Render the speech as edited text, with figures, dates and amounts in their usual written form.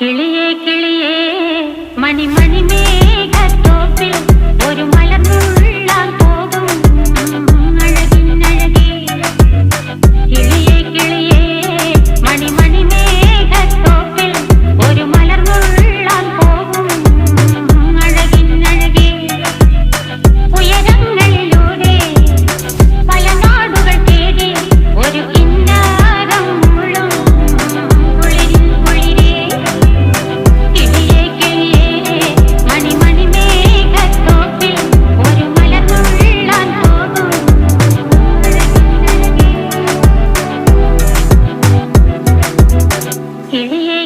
കിളിയേ കിളിയേ മണിമണി മേഘത്തോപ്പിൽ ഒരു മലർന്നുള്ളാൻ പോകും അഴകിനഴകേ. കിളിയേ കിളിയേ മണിമണി മേഘത്തോപ്പിൽ ഒരു മലർന്നുള്ളാൻ പോകും അഴകിനഴകേ. ഉയരങ്ങളിലൂടെ പല നാടുകൾ തേടി ഒരു കിന്നാരം മുള്ളും കുളിരിൻ കുളിരേ. കിളിയേ കിളിയേ മണിമണി മേഘത്തോപ്പിൽ ഒരു മലർന്നുള്ളാൻ പോകും അഴകിനഴകേ. കിളിയേ